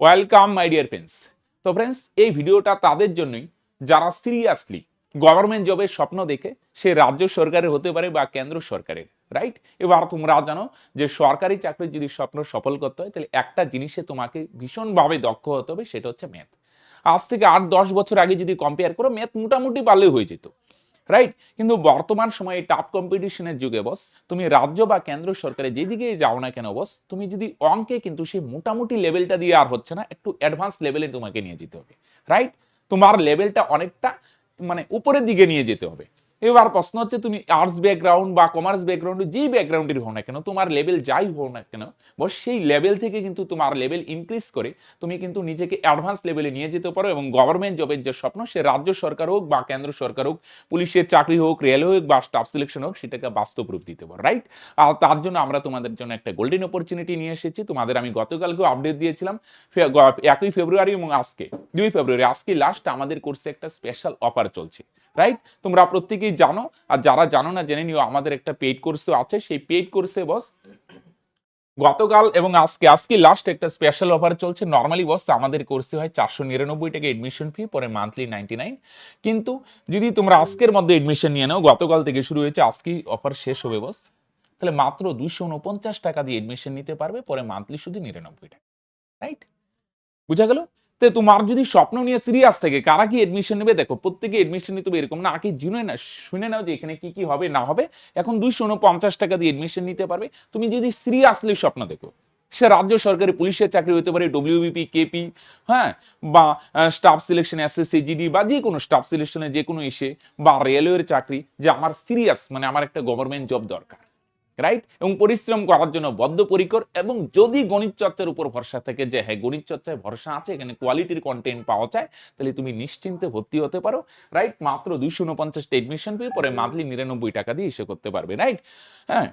Welcome my dear friends. তো friends, এই ভিডিওটা তাদের জন্যই যারা সিরিয়াসলি গভর্নমেন্ট জবের স্বপ্ন দেখে সে রাজ্য সরকারের হতে পারে বা কেন্দ্র সরকারের, রাইট? এবার তোমরা জানো যে সরকারি চাকরির যদি স্বপ্ন সফল করতে হয় তাহলে একটা জিনিসে তোমাকে ভীষণভাবে দক্ষ হতে হবে, সেটা হচ্ছে ম্যাথ। আজ থেকে 8-10 বছর আগে যদি কম্পেয়ার করো, ম্যাথ মোটামুটি পারলেই হয়ে যেত, রাইট? কিন্তু বর্তমান সময়ে টাফ কম্পিটিশনের যুগে বস, তুমি রাজ্য বা কেন্দ্র সরকারে যেদিকে যাও না কেন বস, তুমি যদি অঙ্কে কিন্তু সেই মোটামুটি লেভেলটা দিয়ে আর হচ্ছে না, একটু অ্যাডভান্স লেভেলে তোমাকে নিয়ে যেতে হবে, রাইট? তোমার লেভেলটা অনেকটা মানে উপরের দিকে নিয়ে যেতে হবে। এবার প্রশ্ন হচ্ছে, তুমি আর্টস ব্যাকগ্রাউন্ড বা কমার্স ব্যাকগ্রাউন্ড, যেই ব্যাকগ্রাউন্ডের হও না কেন, তোমার লেভেল যাই হও না কেন বস, সেই লেভেল থেকে কিন্তু তোমার লেভেল ইনক্রিজ করে তুমি কিন্তু নিজেকে অ্যাডভান্স লেভেলে নিয়ে যেতে পারো এবং গভর্নমেন্ট জবের যে স্বপ্ন, সে রাজ্য সরকার হোক বা কেন্দ্র সরকার হোক, পুলিশের চাকরি হোক, রেল হোক বা স্টাফ সিলেকশন হোক, সেটাকে বাস্তব রূপ দিতে পারো, রাইট? আর তার জন্য আমরা তোমাদের জন্য একটা গোল্ডেন অপরচুনিটি নিয়ে এসেছি। তোমাদের আমি গতকালকেও আপডেট দিয়েছিলাম, 1 ফেব্রুয়ারি এবং আজকে 2 ফেব্রুয়ারি, আজকে লাস্ট আমাদের কোর্সে একটা স্পেশাল অফার চলছে, রাইট? তোমরা প্রত্যেকেই জানো, আর যারা জানো না জেনে নিও, আমাদের একটা পেইড কোর্সও আছে। সেই পেইড কোর্সে বস গতকাল এবং আজকে লাস্ট একটা স্পেশাল অফার চলছে। নরমালি বস আমাদের কোর্সে হয় 499 টাকা এডমিশন ফি, পরে মান্থলি 99। কিন্তু যদি তোমরা আজকের মধ্যে এডমিশন নিয়ে নাও, গতকাল থেকে শুরু হয়েছে, আজকেই অফার শেষ হবে বস, তাহলে মাত্র 249 টাকা দিয়ে এডমিশন নিতে পারবে, পরে মান্থলি শুধু 99 টাকা, রাইট? বুঝা গেল? তো তোমার যদি স্বপ্ন নিয়ে সিরিয়াস থাকে, কারা কি এডমিশন নেবে? দেখো, প্রত্যেকে এডমিশন নিতে হবে এরকম না, আগে শুনে নাও যে এখানে কি কি হবে না হবে। এখন 249 টাকা দিয়ে এডমিশন নিতে পারবে তুমি যদি সিরিয়াসলি স্বপ্ন দেখো। সে রাজ্য সরকারি পুলিশের চাকরি হতে পারে, ডব্লিউবিপি, কেপি, হ্যাঁ, বা স্টাফ সিলেকশন, এসএসসি, জিডি, বা যে কোনো স্টাফ সিলেকশনে যে কোনো ইসে, বা রেলওয়ের চাকরি, যে আমার সিরিয়াস মানে আমার একটা গভর্নমেন্ট জব দরকার, রাইট? এবং পরিশ্রম করার জন্য বদ্ধপরিকর, এবং যদি গণিত চর্চার উপর ভরসা থাকে যে হ্যাঁ গণিত চর্চায় ভরসা আছে, এখানে কোয়ালিটির কন্টেন্ট পাওয়া যায়, তাহলে তুমি নিশ্চিন্তে ভর্তি হতে পারো, রাইট? মাত্র 249টা এডমিশন ফি, পরে মান্থলি 99 টাকা দিয়ে ইস্যু করতে পারবে, রাইট? হ্যাঁ,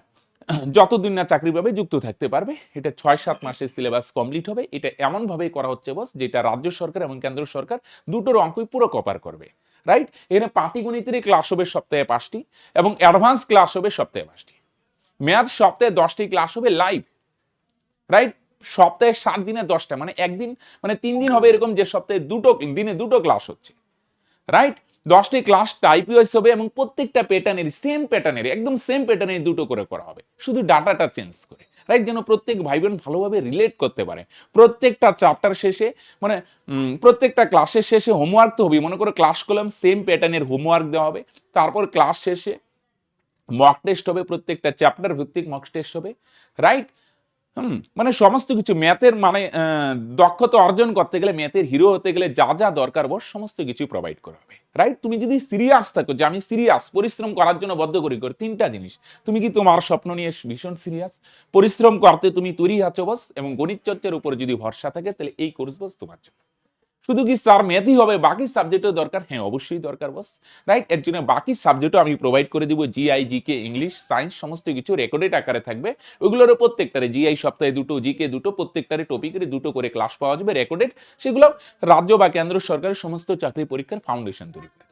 যতদিন না চাকরি পাবে যুক্ত থাকতে পারবে। এটা 6-7 মাসের সিলেবাস কমপ্লিট হবে। এটা এমন ভাবে করা হচ্ছে বস, যেটা রাজ্য সরকার এবং কেন্দ্র সরকার দুটোর অঙ্কই পুরো কভার করবে, রাইট? এখানে পাটিগণিতেরই ক্লাস হবে সপ্তাহে 5টি এবং অ্যাডভান্স ক্লাস হবে সপ্তাহে 5টি। ম্যাথ সপ্তাহে 10টি ক্লাস হবে লাইভ, রাইট? সপ্তাহে 7 দিনে 10টা, মানে একদিন মানে 3 দিন হবে এরকম যে সপ্তাহে দিনে দুটো ক্লাস হচ্ছে, রাইট? 10টি ক্লাস টাইপ ওয়াইজ হবে এবং প্রত্যেকটা প্যাটার্নের একদম সেম প্যাটার্নের দুটো করে করা হবে, শুধু ডাটাটা চেঞ্জ করে, রাইট? যেন প্রত্যেক ভাই বোন ভালোভাবে রিলেট করতে পারে। প্রত্যেকটা চ্যাপ্টার শেষে মানে প্রত্যেকটা ক্লাসের শেষে হোমওয়ার্ক তো হবে, মনে করো ক্লাস করলাম, সেম প্যাটার্নের হোমওয়ার্ক দেওয়া হবে। তারপর ক্লাস শেষে মক টেস্ট হবে, প্রত্যেকটা চ্যাপ্টার ভিত্তিক মক টেস্ট হবে, রাইট? মানে সমস্ত কিছু ম্যাথের মানে দক্ষতা অর্জন করতে গেলে, ম্যাথের হিরো হতে গেলে যা যা দরকার বস, সমস্ত কিছু প্রোভাইড করা হবে, রাইট? তুমি যদি সিরিয়াস থাকো যে আমি সিরিয়াস পরিশ্রম করার জন্য বদ্ধপরিকর, 3টা জিনিস, তুমি কি তোমার স্বপ্ন নিয়ে ভীষণ সিরিয়াস, পরিশ্রম করতে তুমি তৈরি আছো বস, এবং গণিত চর্চার উপর যদি ভরসা থাকে, তাহলে এই কোর্স বস তোমার জন্য। শুধু কি স্যার ম্যাথই হবে, বাকি সাবজেক্টও দরকার? হ্যাঁ, অবশ্যই দরকার বস, রাইট? এর জন্য বাকি সাবজেক্টও আমি প্রোভাইড করে দিব। জিআই, জিকে, ইংলিশ, সায়েন্স সমস্ত কিছু রেকর্ডেড আকারে থাকবে। ওগুলোরও প্রত্যেকটারে, জিআই সপ্তাহে 2টো, জিকে 2টো, প্রত্যেকটারে টপিকের 2টো করে ক্লাস পাওয়া যাবে রেকর্ডেড। সেগুলো রাজ্য বা কেন্দ্র সরকারের সমস্ত চাকরি পরীক্ষার ফাউন্ডেশন তৈরি করে,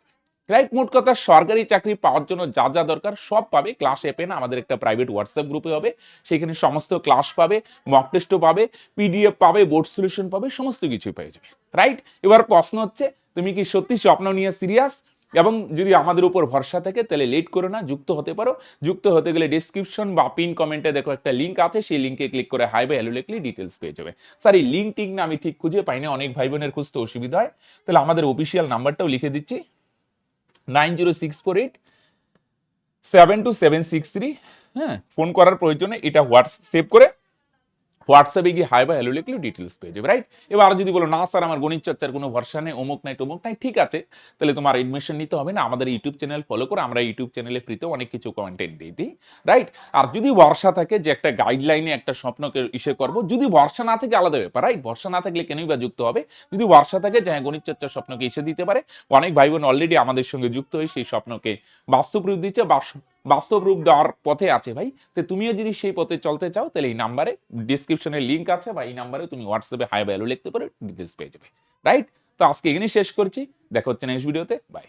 রাইট? মোট কথা, সরকারি চাকরি পাওয়ার জন্য যা যা দরকার সব পাবে ক্লাস অ্যাপে না, আমাদের একটা প্রাইভেট হোয়াটসঅ্যাপ গ্রুপে হবে। সেখানে সমস্ত ক্লাস পাবে, মক টেস্টও পাবে, পিডিএফ পাবে, বোর্ড সলিউশন পাবে, সমস্ত কিছু পেয়ে যাবে, রাইট? এবার প্রশ্ন হচ্ছে, তুমি কি সত্যি স্বপ্ন নিয়ে সিরিয়াস? এবং যদি আমাদের উপর ভরসা থাকে, তাহলে লেট করো না, যুক্ত হতে পারো। যুক্ত হতে গেলে ডেসক্রিপশন বা পিন কমেন্টে দেখো একটা লিঙ্ক আছে, সেই লিঙ্কে ক্লিক করে হাই বা হ্যালো লিখলে ডিটেলস পেয়ে যাবে। স্যার, এই লিঙ্ক টিক না আমি ঠিক খুঁজে পাই না, অনেক ভাই বোনের খুঁজতে অসুবিধা হয়, তাহলে আমাদের অফিসিয়াল নাম্বারটাও লিখে দিচ্ছি, 9064872763। হ্যাঁ, ফোন করার প্রয়োজনে এটা সেভ করে হোয়াটসঅ্যাপে গিয়ে হাই বা হ্যালো লিখলে ডিটেলস পেয়ে যাবে, রাইট? এবার যদি বলো না স্যার আমার গণিত চর্চার কোনো ভরসা নেই, অমুক নাই টমুক নাই, ঠিক আছে, তাহলে তোমার এডমিশন নিতে হবে না। আমাদের ইউটিউব চ্যানেল ফলো করে, আমরা ইউটিউব চ্যানেলে ফ্রিতেও অনেক কিছু কন্টেন্ট দিয়ে দিই, রাইট? আর যদি ভরসা থাকে যে একটা গাইডলাইনে একটা স্বপ্নকে ইসে করবো, যদি ভরসা না থাকে আলাদা ব্যাপার, রাইট? ভরসা না থাকলে কেনই বা যুক্ত হবে? যদি ভরসা থাকে যে হ্যাঁ গণিত চর্চার স্বপ্নকে ইসে দিতে পারে, অনেক ভাই বোন অলরেডি আমাদের সঙ্গে যুক্ত হয়ে সেই স্বপ্নকে বাস্তব রূপ দিচ্ছে, বাস্তব রূপ দেওয়ার পথে আছে ভাই। তো তুমিও যদি সেই পথে চলতে চাও, তাহলে এই নাম্বারে ডিসক্রিপশনে লিঙ্ক আছে, বা এই নাম্বারে তুমি হোয়াটসঅ্যাপে হাই ভ্যালু লিখতে পারো, ডিটেলস পেয়ে যাবে, রাইট? তো আজকে এখানেই শেষ করছি, দেখা হচ্ছে নেক্সট ভিডিওতে, বাই।